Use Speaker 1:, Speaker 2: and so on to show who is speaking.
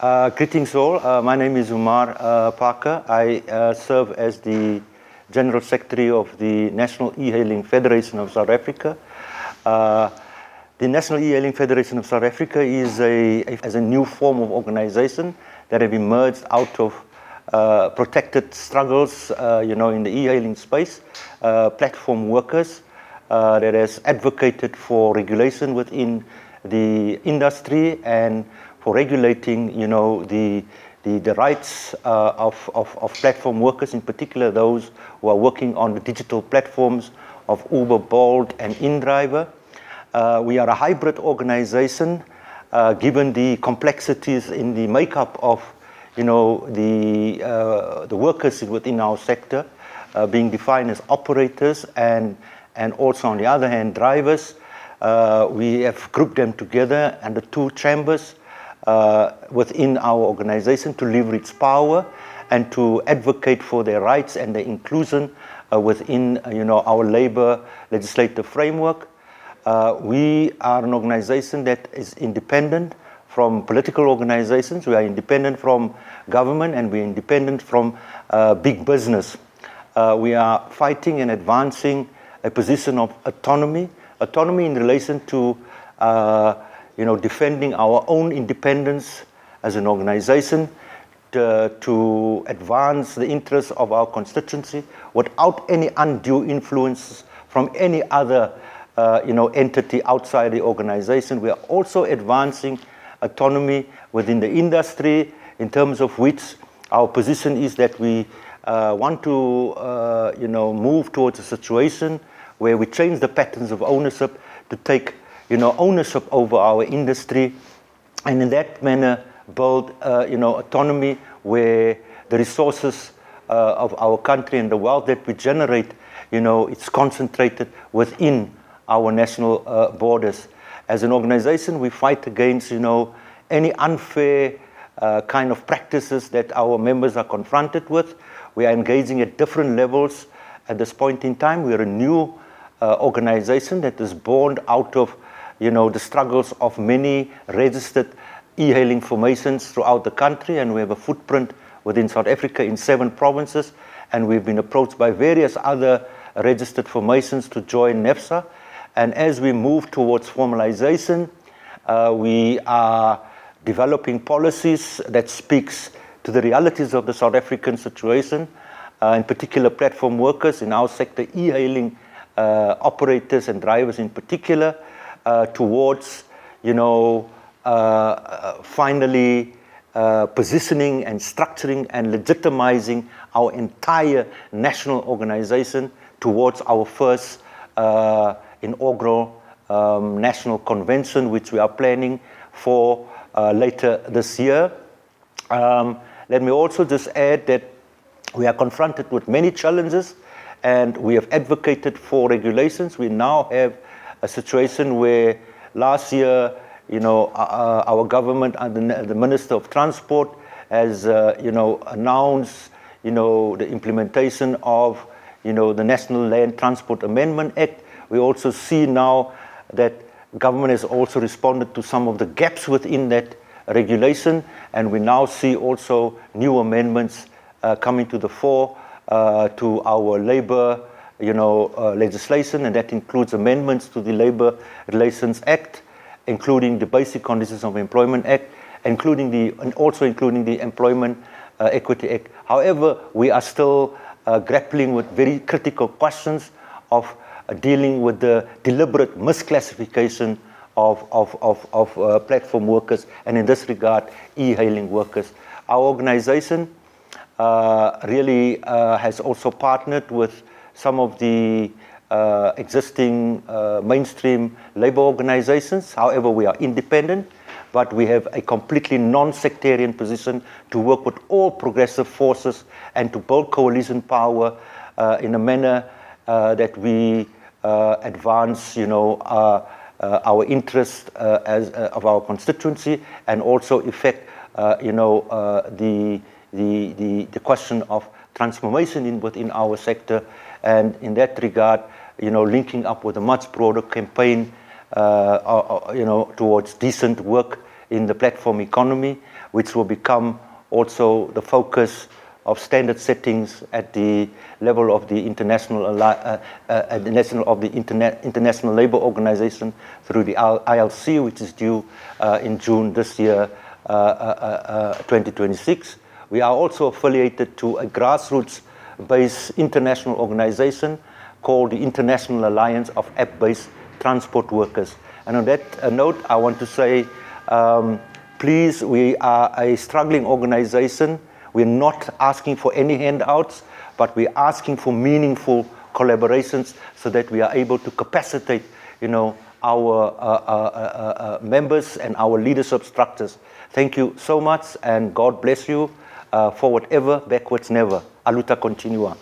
Speaker 1: Greetings all. My name is Omar Parker. I serve as the General Secretary of the National E-Hailing Federation of South Africa. The National E-Hailing Federation of South Africa is a new form of organization that have emerged out of protected struggles, in the e-hailing space. Platform workers that has advocated for regulation within the industry and for regulating, the rights of platform workers, in particular those who are working on the digital platforms of Uber, Bolt, and InDriver. We are a hybrid organization, given the complexities in the makeup of, the workers within our sector, being defined as operators and also, on the other hand, drivers. We have grouped them together under two chambers within our organization to leverage power and to advocate for their rights and their inclusion within, our labor legislative framework. We are an organization that is independent from political organizations. We are independent from government, and we're independent from big business. We are fighting and advancing a position of autonomy in relation to defending our own independence as an organization, to advance the interests of our constituency without any undue influence from any other entity outside the organization. We are also advancing autonomy within the industry, in terms of which our position is that we want to move towards a situation where we change the patterns of ownership to take ownership over our industry, and in that manner build autonomy where the resources of our country and the wealth that we generate, it's concentrated within our national borders. As an organization, we fight against any unfair kind of practices that our members are confronted with. We are engaging at different levels at this point in time. We are a new organization that is born out of the struggles of many registered e-hailing formations throughout the country, and we have a footprint within South Africa in 7 provinces, and we've been approached by various other registered formations to join NEFSA. And as we move towards formalization, we are developing policies that speaks to the realities of the South African situation, in particular platform workers in our sector, e-hailing operators and drivers in particular, towards finally positioning and structuring and legitimizing our entire national organization towards our first inaugural national convention, which we are planning for later this year. Let me also just add that we are confronted with many challenges, and we have advocated for regulations. We now have a situation where last year, our government and the Minister of Transport has, announced, the implementation of, the National Land Transport Amendment Act. We also see now that government has also responded to some of the gaps within that regulation, and we now see also new amendments coming to the fore to our labor legislation, and that includes amendments to the Labor Relations Act, including the Basic Conditions of Employment Act, including the Employment Equity Act. However, we are still grappling with very critical questions of dealing with the deliberate misclassification of platform workers, and in this regard, e-hailing workers. Our organization really has also partnered with some of the existing mainstream labor organizations. However, we are independent, but we have a completely non-sectarian position to work with all progressive forces and to build coalition power in a manner that we advance, our interest of our constituency, and also effect, the question of transformation within our sector, and in that regard, linking up with a much broader campaign, towards decent work in the platform economy, which will become also the focus of standard settings at the level of the International Labour Organization through the ILC, which is due in June this year, 2026. We are also affiliated to a grassroots-based international organization called the International Alliance of App-Based Transport Workers. And on that note, I want to say, please, we are a struggling organization. We're not asking for any handouts, but we're asking for meaningful collaborations so that we are able to capacitate, our members and our leadership structures. Thank you so much, and God bless you. Forward ever, backwards never. A luta continua.